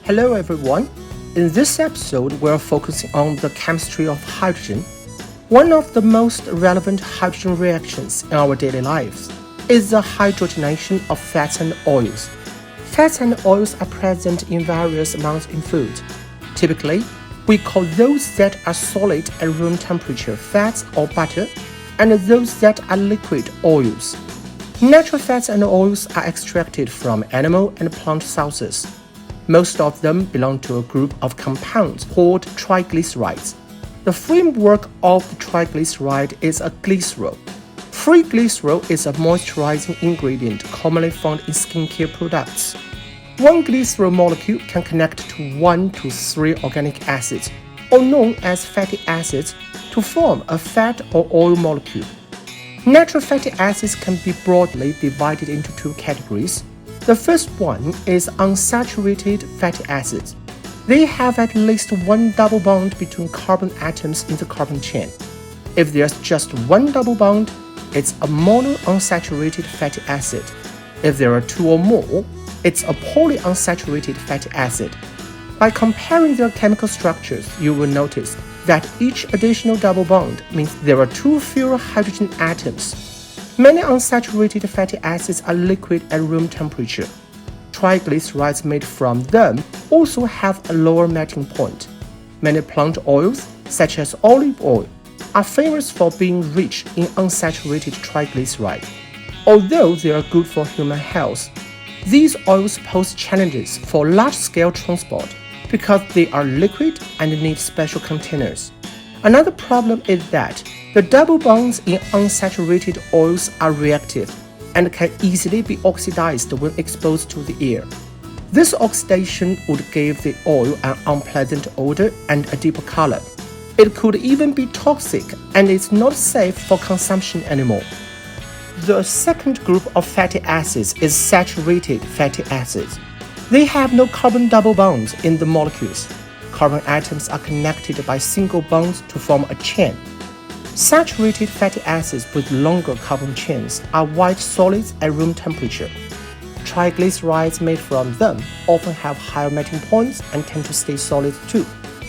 Hello everyone. In this episode, we're focusing on the chemistry of hydrogen. One of the most relevant hydrogen reactions in our daily lives is the hydrogenation of fats and oils. Fats and oils are present in various amounts in food. Typically, we call those that are solid at room temperature fats or butter, and those that are liquid oils. Natural fats and oils are extracted from animal and plant sources. Most of them belong to a group of compounds called triglycerides. The framework of the triglyceride is a glycerol. Free glycerol is a moisturizing ingredient commonly found in skincare products. One glycerol molecule can connect to 1 to 3 organic acids, or known as fatty acids, to form a fat or oil molecule. Natural fatty acids can be broadly divided into two categories. The first one is unsaturated fatty acids. They have at least one double bond between carbon atoms in the carbon chain. If there's just one double bond, it's a monounsaturated fatty acid. If there are two or more, it's a polyunsaturated fatty acid. By comparing their chemical structures, you will notice that each additional double bond means there are two fewer hydrogen atoms. Many unsaturated fatty acids are liquid at room temperature. Triglycerides made from them also have a lower melting point. Many plant oils, such as olive oil, are famous for being rich in unsaturated triglyceride. Although they are good for human health, these oils pose challenges for large-scale transport because they are liquid and need special containers. Another problem is that the double bonds in unsaturated oils are reactive and can easily be oxidized when exposed to the air. This oxidation would give the oil an unpleasant odor and a deeper color. It could even be toxic and is not safe for consumption anymore. The second group of fatty acids is saturated fatty acids. They have no carbon double bonds in the molecules. Carbon atoms are connected by single bonds to form a chain. Saturated fatty acids with longer carbon chains are white solids at room temperature. Triglycerides made from them often have higher melting points and tend to stay solid too.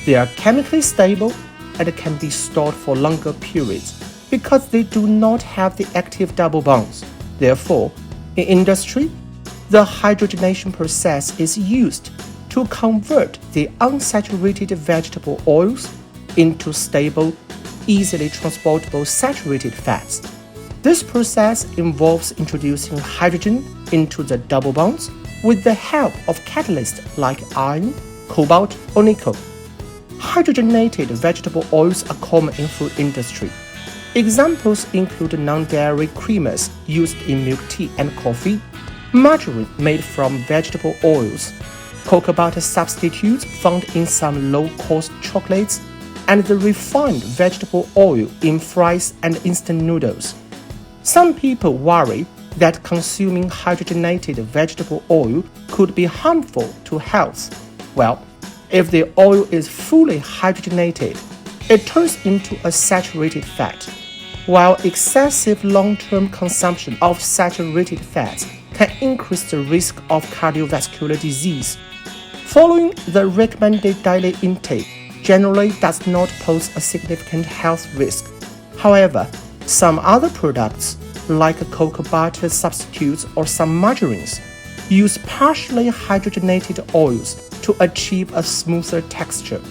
They are chemically stable and can be stored for longer periods because they do not have the active double bonds. Therefore, in industry, the hydrogenation process is used to convert the unsaturated vegetable oils into stable, easily transportable saturated fats. This process involves introducing hydrogen into the double bonds with the help of catalysts like iron, cobalt, or nickel. Hydrogenated vegetable oils are common in food industry. Examples include non-dairy creamers used in milk tea and coffee, margarine made from vegetable oils, cocoa butter substitutes found in some low-cost chocolates, and the refined vegetable oil in fries and instant noodles. Some people worry that consuming hydrogenated vegetable oil could be harmful to health. Well, if the oil is fully hydrogenated, it turns into a saturated fat, while excessive long-term consumption of saturated fats can increase the risk of cardiovascular disease. Following the recommended daily intake generally does not pose a significant health risk. However, some other products, like cocoa butter substitutes or some margarines, use partially hydrogenated oils to achieve a smoother texture.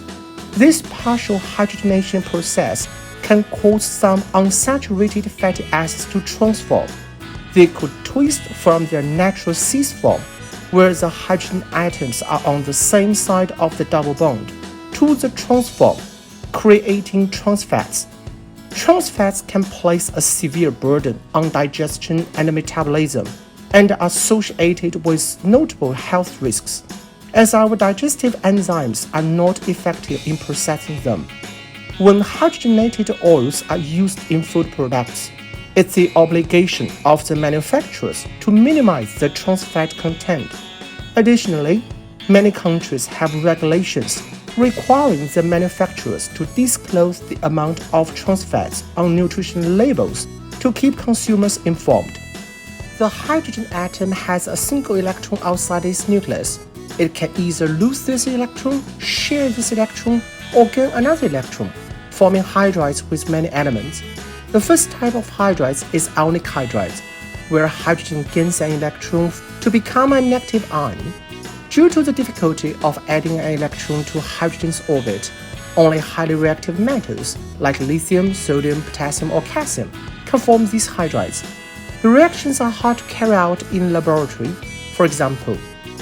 This partial hydrogenation process can cause some unsaturated fatty acids to transform. They could twist from their natural cis form, where the hydrogen atoms are on the same side of the double bond, to the trans form, creating trans fats. Trans fats can place a severe burden on digestion and metabolism and are associated with notable health risks, as our digestive enzymes are not effective in processing them. When hydrogenated oils are used in food products, it's the obligation of the manufacturers to minimize the trans fat content. Additionally, many countries have regulations requiring the manufacturers to disclose the amount of trans fats on nutrition labels to keep consumers informed. The hydrogen atom has a single electron outside its nucleus. It can either lose this electron, share this electron, or gain another electron, forming hydrides with many elements. The first type of hydrides is ionic hydrides, where hydrogen gains an electron to become a negative ion. Due to the difficulty of adding an electron to hydrogen's orbit, only highly reactive metals like lithium, sodium, potassium, or calcium can form these hydrides. The reactions are hard to carry out in laboratory. For example,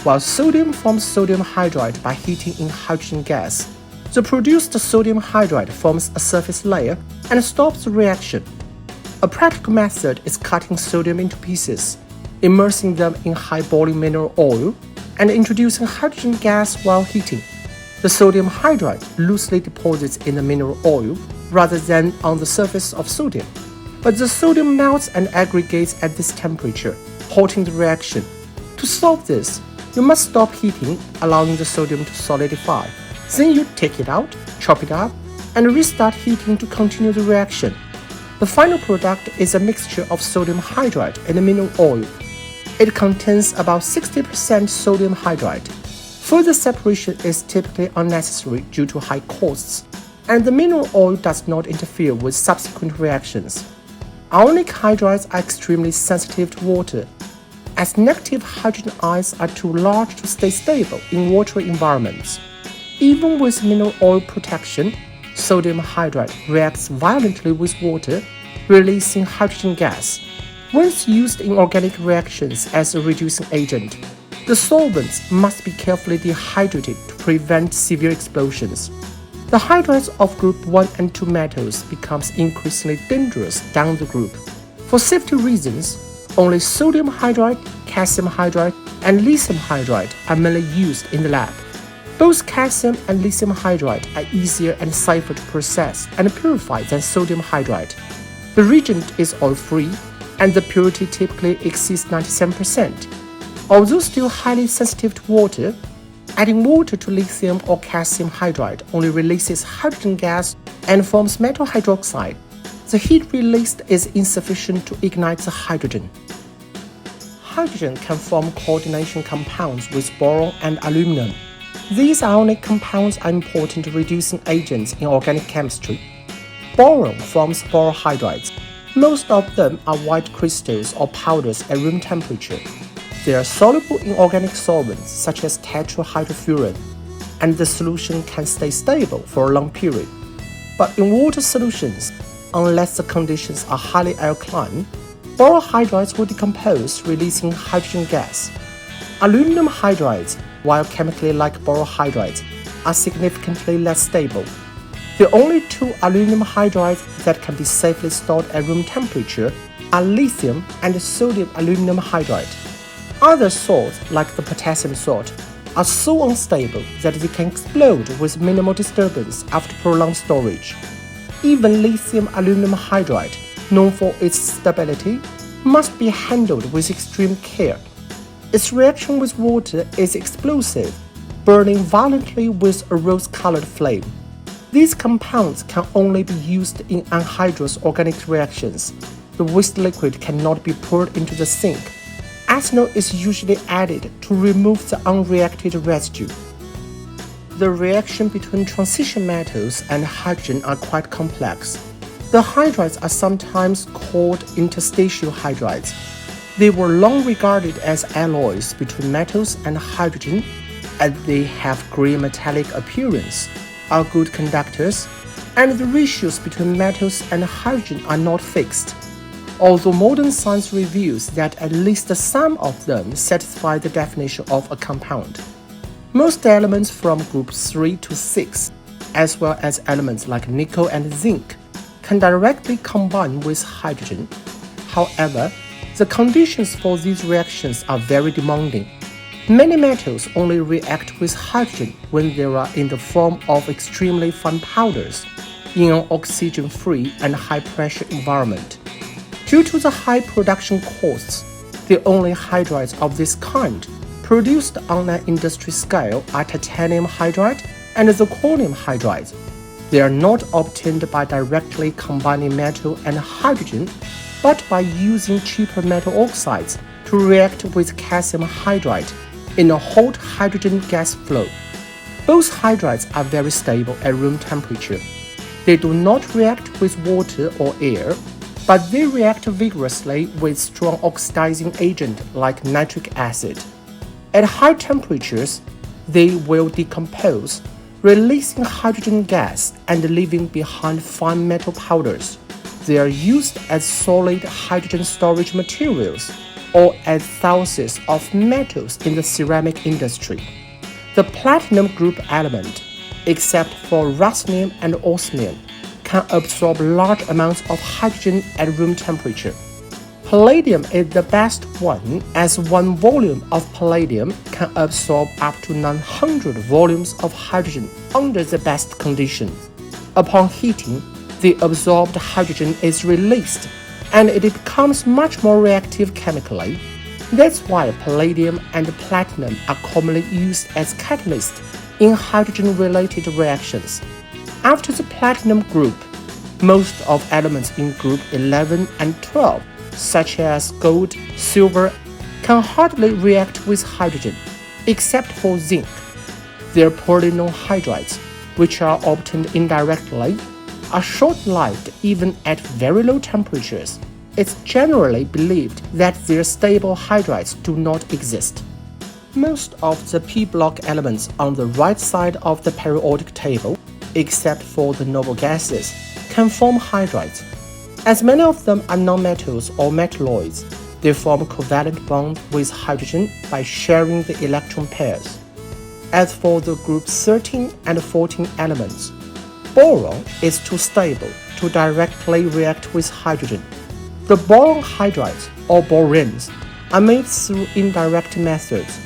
while sodium forms sodium hydride by heating in hydrogen gas, the produced sodium hydride forms a surface layer and stops the reaction. A practical method is cutting sodium into pieces, immersing them in high-boiling mineral oil, and introducing hydrogen gas while heating. The sodium hydride loosely deposits in the mineral oil rather than on the surface of sodium. But the sodium melts and aggregates at this temperature, halting the reaction. To solve this, you must stop heating, allowing the sodium to solidify. Then you take it out, chop it up, and restart heating to continue the reaction. The final product is a mixture of sodium hydride and mineral oil. It contains about 60% sodium hydride. Further separation is typically unnecessary due to high costs, and the mineral oil does not interfere with subsequent reactions. Ionic hydrides are extremely sensitive to water, as negative hydrogen ions are too large to stay stable in watery environments. Even with mineral oil protection, sodium hydride reacts violently with water, releasing hydrogen gas. Once used in organic reactions as a reducing agent, the solvents must be carefully dehydrated to prevent severe explosions. The hydrides of group 1 and 2 metals becomes increasingly dangerous down the group. For safety reasons, only sodium hydride, calcium hydride, and lithium hydride are mainly used in the lab. Both calcium and lithium hydride are easier and safer to process and purify than sodium hydride. The reagent is oil-free, and the purity typically exceeds 97%. Although still highly sensitive to water, adding water to lithium or calcium hydride only releases hydrogen gas and forms metal hydroxide. The heat released is insufficient to ignite the hydrogen. Hydrogen can form coordination compounds with boron and aluminum. These ionic compounds are important reducing agents in organic chemistry. Boron forms borohydrides. Most of them are white crystals or powders at room temperature. They are soluble in organic solvents such as tetrahydrofuran, and the solution can stay stable for a long period. But in water solutions, unless the conditions are highly alkaline, borohydrides will decompose, releasing hydrogen gas. Aluminum hydrides, while chemically like borohydrides, are significantly less stable. The only two aluminum hydrides that can be safely stored at room temperature are lithium and sodium aluminum hydride. Other salts, like the potassium salt, are so unstable that they can explode with minimal disturbance after prolonged storage. Even lithium aluminum hydride, known for its stability, must be handled with extreme care. Its reaction with water is explosive, burning violently with a rose-colored flame. These compounds can only be used in anhydrous organic reactions. The waste liquid cannot be poured into the sink. Ethanol is usually added to remove the unreacted residue. The reaction between transition metals and hydrogen are quite complex. The hydrides are sometimes called interstitial hydrides. They were long regarded as alloys between metals and hydrogen, as they have gray metallic appearance, are good conductors, and the ratios between metals and hydrogen are not fixed. Although modern science reveals that at least some of them satisfy the definition of a compound. Most elements from group 3 to 6, as well as elements like nickel and zinc, can directly combine with hydrogen. However, the conditions for these reactions are very demanding. Many metals only react with hydrogen when they are in the form of extremely fine powders in an oxygen-free and high-pressure environment. Due to the high production costs, the only hydrides of this kind produced on an industry scale are titanium hydride and zirconium hydrides. They are not obtained by directly combining metal and hydrogen, but by using cheaper metal oxides to react with calcium hydride in a hot hydrogen gas flow. Both hydrides are very stable at room temperature. They do not react with water or air, but they react vigorously with strong oxidizing agent like nitric acid. At high temperatures, they will decompose, releasing hydrogen gas and leaving behind fine metal powders. They are used as solid hydrogen storage materials or as sources of metals in the ceramic industry. The platinum group element, except for ruthenium and osmium, can absorb large amounts of hydrogen at room temperature. Palladium is the best one, as 1 volume of palladium can absorb up to 900 volumes of hydrogen under the best conditions. Upon heating, the absorbed hydrogen is released, and it becomes much more reactive chemically. That's why palladium and platinum are commonly used as catalysts in hydrogen-related reactions. After the platinum group, most of elements in group 11 and 12, such as gold, silver, can hardly react with hydrogen, except for zinc. Their poorly known hydrides, which are obtained indirectly, are short-lived even at very low temperatures. It's generally believed that their stable hydrides do not exist. Most of the p-block elements on the right side of the periodic table, except for the noble gases, can form hydrides. As many of them are nonmetals or metalloids, they form covalent bonds with hydrogen by sharing the electron pairs. As for the group 13 and 14 elements, boron is too stable to directly react with hydrogen. The boron hydrides, or borins, are made through indirect methods.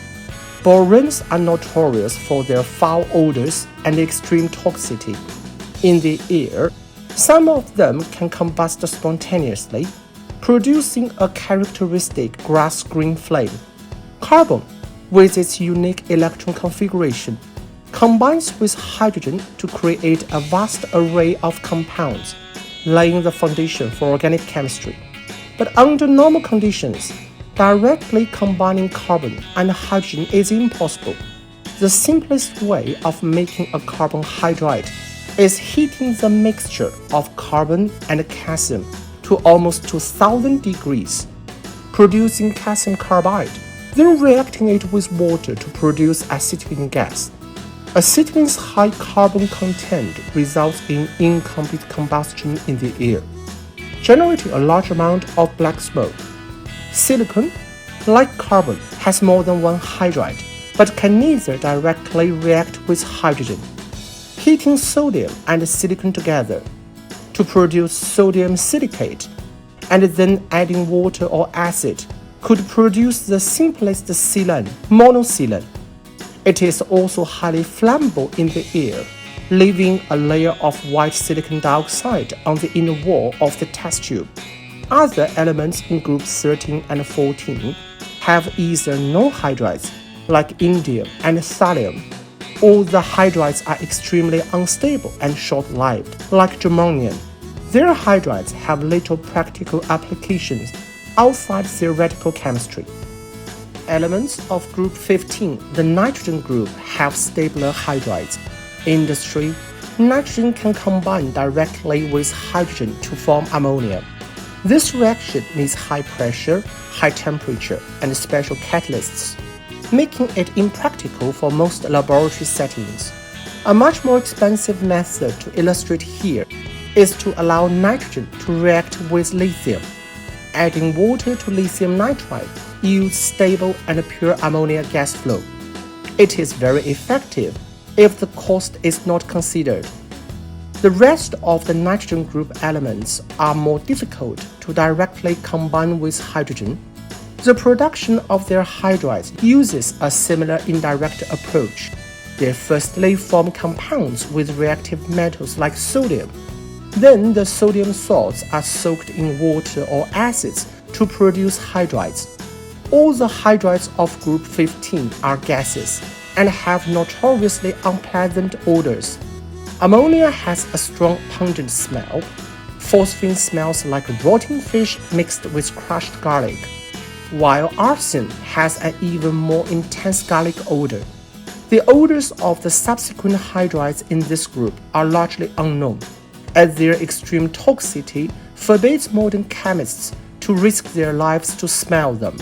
Borins are notorious for their foul odors and extreme toxicity. In the air, some of them can combust spontaneously, producing a characteristic grass-green flame. Carbon, with its unique electron configuration, combines with hydrogen to create a vast array of compounds, laying the foundation for organic chemistry. But under normal conditions, directly combining carbon and hydrogen is impossible. The simplest way of making a carbon hydride is heating the mixture of carbon and calcium to almost 2000 degrees, producing calcium carbide, then reacting it with water to produce acetylene gas. Acetylene's high carbon content results in incomplete combustion in the air, generating a large amount of black smoke. Silicon, like carbon, has more than one hydride, but can neither directly react with hydrogen. Heating sodium and silicon together to produce sodium silicate, and then adding water or acid, could produce the simplest silane, monosilane. It is also highly flammable in the air, leaving a layer of white silicon dioxide on the inner wall of the test tube. Other elements in groups 13 and 14 have either no hydrides, like indium and thallium, or the hydrides are extremely unstable and short-lived, like germanium. Their hydrides have little practical applications outside theoretical chemistry. Elements of group 15, the nitrogen group, have stabler hydrides. In industry, nitrogen can combine directly with hydrogen to form ammonia. This reaction needs high pressure, high temperature, and special catalysts, making it impractical for most laboratory settings. A much more expensive method to illustrate here is to allow nitrogen to react with lithium. Adding water to lithium nitride yields stable and pure ammonia gas flow. It is very effective if the cost is not considered. The rest of the nitrogen group elements are more difficult to directly combine with hydrogen. The production of their hydrides uses a similar indirect approach. They firstly form compounds with reactive metals like sodium. Then the sodium salts are soaked in water or acids to produce hydrides. All the hydrides of group 15 are gases and have notoriously unpleasant odors. Ammonia has a strong pungent smell. Phosphine smells like rotting fish mixed with crushed garlic. while arsen has an even more intense garlic odor. The odors of the subsequent hydrides in this group are largely unknown, as their extreme toxicity forbids modern chemists to risk their lives to smell them.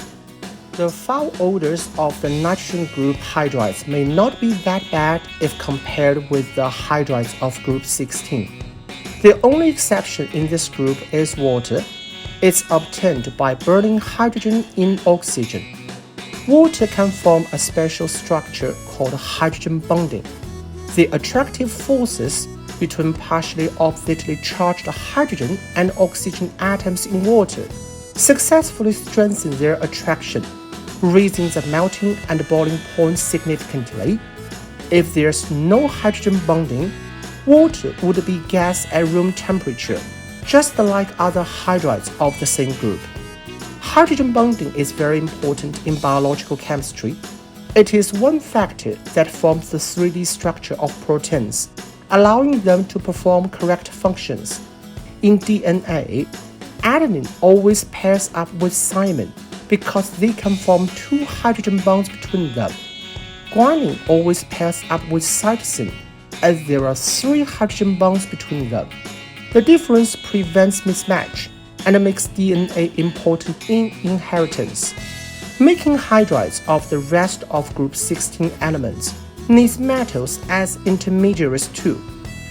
The foul odors of the nitrogen group hydrides may not be that bad if compared with the hydrides of group 16. The only exception in this group is water. It's obtained by burning hydrogen in oxygen. Water can form a special structure called hydrogen bonding. The attractive forces between partially oppositely charged hydrogen and oxygen atoms in water successfully strengthen their attraction, raising the melting and boiling point significantly. If there's no hydrogen bonding, water would be gas at room temperature, just like other hydrides of the same group. Hydrogen bonding is very important in biological chemistry. It is one factor that forms the 3D structure of proteins, allowing them to perform correct functions. In DNA, adenine always pairs up with thymine because they can form two hydrogen bonds between them. Guanine always pairs up with cytosine, as there are three hydrogen bonds between them. The difference prevents mismatch and makes DNA important in inheritance. Making hydrides of the rest of group 16 elements needs metals as intermediaries too.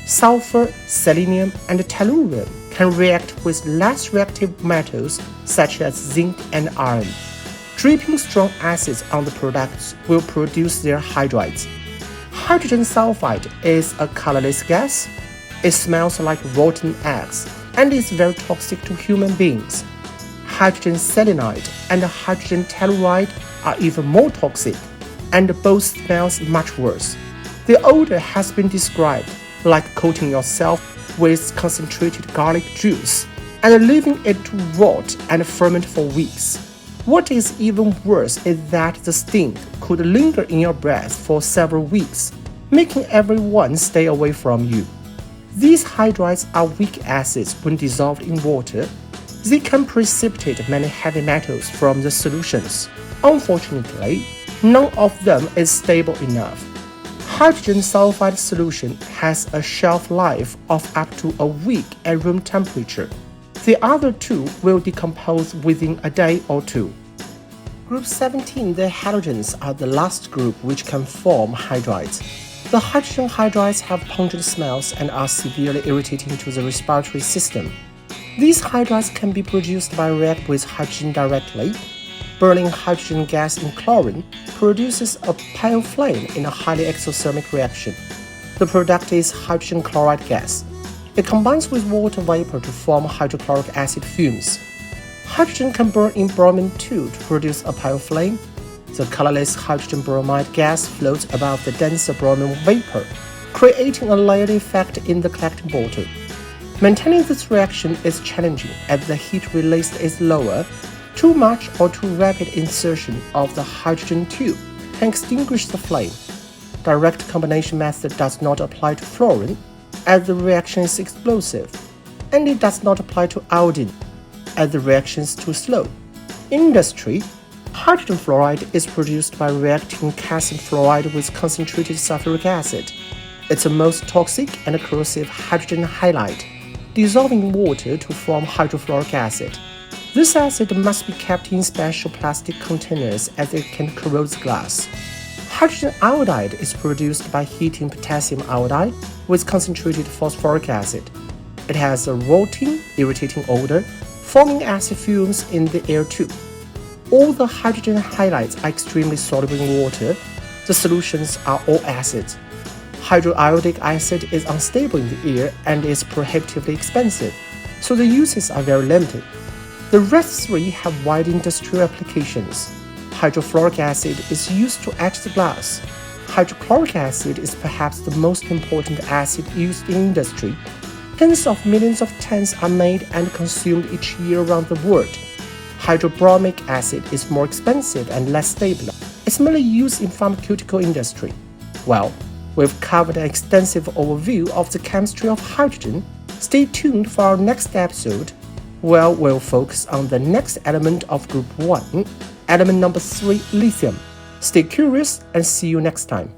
Sulfur, selenium, and tellurium can react with less reactive metals such as zinc and iron. Dripping strong acids on the products will produce their hydrides. Hydrogen sulfide is a colorless gas. It smells like rotten eggs and is very toxic to human beings. Hydrogen selenide and hydrogen telluride are even more toxic, and both smells much worse. The odor has been described like coating yourself with concentrated garlic juice and leaving it to rot and ferment for weeks. What is even worse is that the stink could linger in your breath for several weeks, making everyone stay away from you. These hydrides are weak acids when dissolved in water. They can precipitate many heavy metals from the solutions. Unfortunately, none of them is stable enough. Hydrogen sulfide solution has a shelf life of up to a week at room temperature. The other two will decompose within a day or two. Group 17, the halogens, are the last group which can form hydrides. The hydrogen hydrides have pungent smells and are severely irritating to the respiratory system. These hydrides can be produced by reacting with hydrogen directly. Burning hydrogen gas in chlorine produces a pale flame in a highly exothermic reaction. The product is hydrogen chloride gas. It combines with water vapor to form hydrochloric acid fumes. Hydrogen can burn in bromine too to produce a pale flame. The colorless hydrogen bromide gas floats above the denser bromine vapor, creating a layered effect in the collecting bottle. Maintaining this reaction is challenging as the heat released is lower. Too much or too rapid insertion of the hydrogen tube can extinguish the flame. Direct combination method does not apply to fluorine, as the reaction is explosive, and it does not apply to iodine, as the reaction is too slow. In industry, hydrogen fluoride is produced by reacting calcium fluoride with concentrated sulfuric acid. It's the most toxic and corrosive hydrogen halide, dissolving in water to form hydrofluoric acid. This acid must be kept in special plastic containers as it can corrode glass. Hydrogen iodide is produced by heating potassium iodide with concentrated phosphoric acid. It has a rotting, irritating odor, forming acid fumes in the air too. All the hydrogen halides are extremely soluble in water. The solutions are all acids. Hydroiodic acid is unstable in the air and is prohibitively expensive, so the uses are very limited. The rest three have wide industrial applications. Hydrofluoric acid is used to etch the glass. Hydrochloric acid is perhaps the most important acid used in industry. Tens of millions of tons are made and consumed each year around the world. Hydrobromic acid is more expensive and less stable. It's mainly used in pharmaceutical industry. Well, we've covered an extensive overview of the chemistry of hydrogen. Stay tuned for our next episode. where we'll focus on the next element of Group 1, element number 3, lithium. Stay curious and see you next time.